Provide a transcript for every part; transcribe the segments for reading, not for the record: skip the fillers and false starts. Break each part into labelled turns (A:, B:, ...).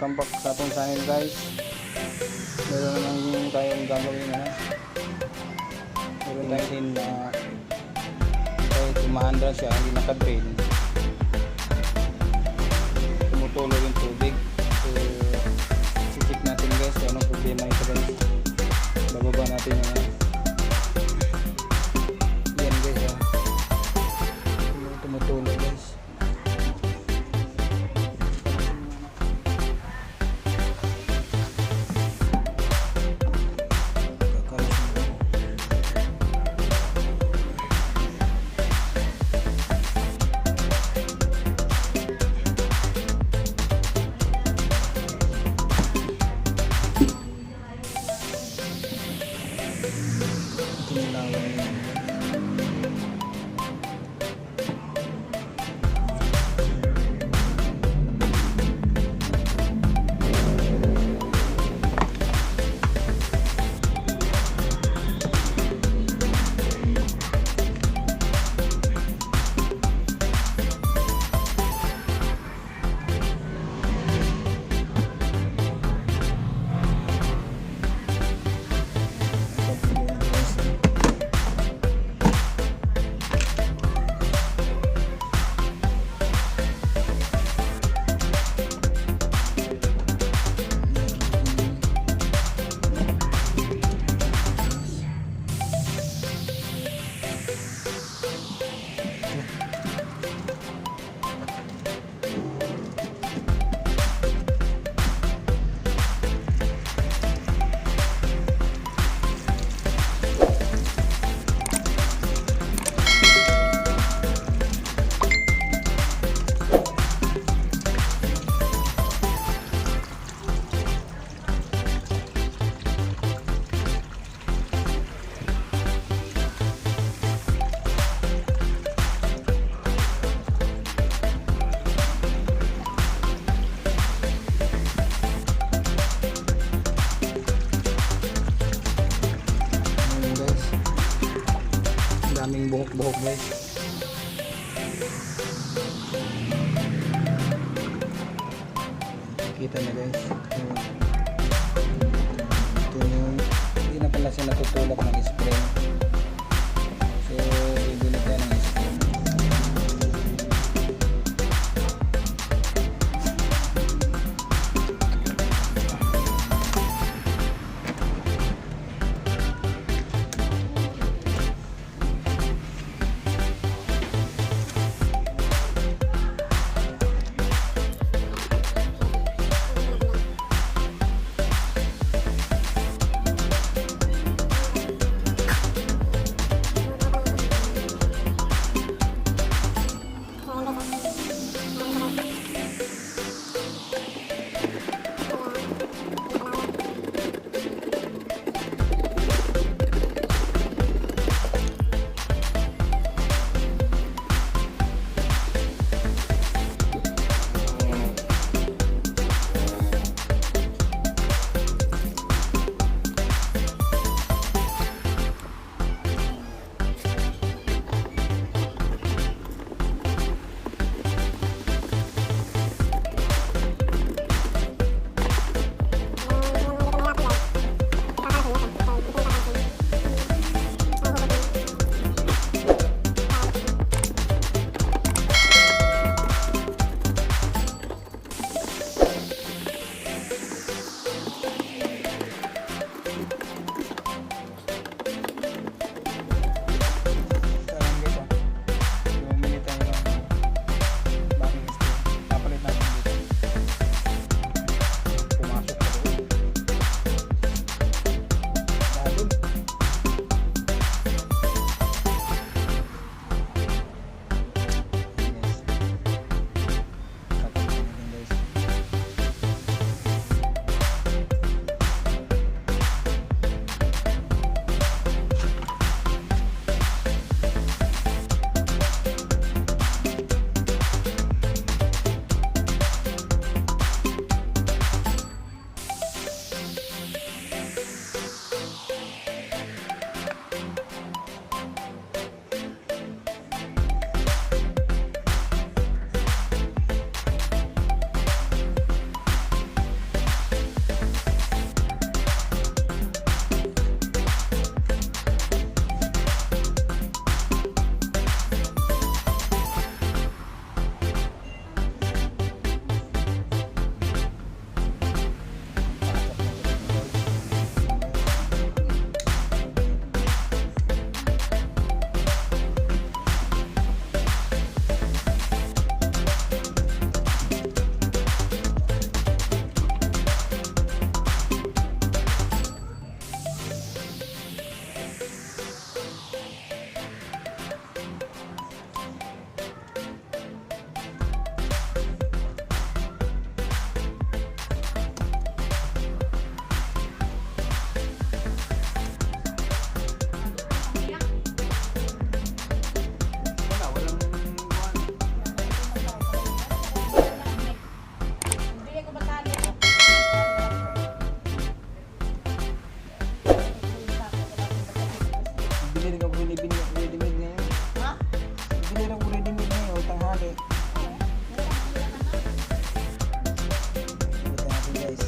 A: welcome back sa atong channel guys. Meron naman tayong gagawin na. Meron tayo din na kahit umaandra siya, hindi naka-drain, tumutulo yung tubig. So check natin guys kung anong problema ito guys. Bababa natin yung yan guys, tumutulo guys. Daming buhok-buhok guys. Kita na guys. Ito yung hindi na pala siya natutulak ng spray. So bibili tayo ng spray. Bibili ka ready-made na yun.
B: Ha?
A: Bibili na ko ready-made na yun, tanghali. Ito natin guys.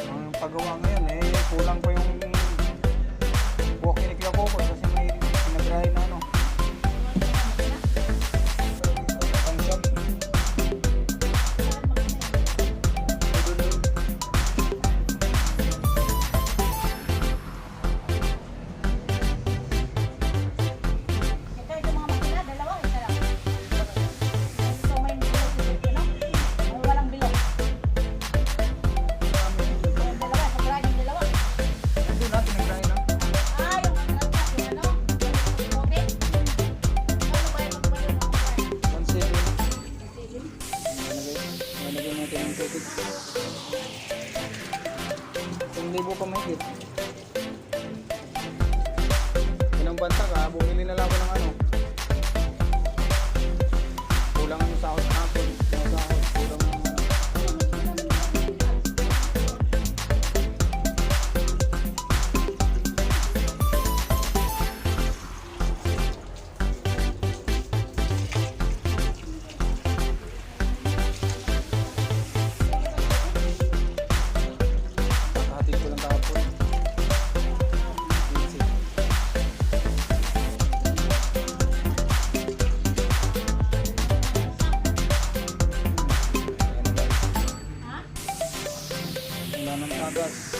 A: Ang paggawa ngayon kulang pa yung buhok ni Kuya Coco kasi may pinagrahin na ano. Pang-shop.
B: Ito yung mga makina, dalawa, isa lang. Ito may bilog, no? May walang bilog. Yung dalawa, sa grinding dalawa.
A: Hindi na, pinagrahin na.
B: Ah, yung matras, yung ano? Okay? Ano ba yung magpayo ng grind?
A: 1.7.
B: Sige.
A: Nalagay natin yung tubig. 1,000 pa mahigit. Unang banta ka, bumili na lang ako ng ano. Kulang ang sahod na hapon. Yung sahod, kulang ang hatid ko lang kahapon. Easy. Ayan na guys.
B: Ha?
A: Wala ng tagas.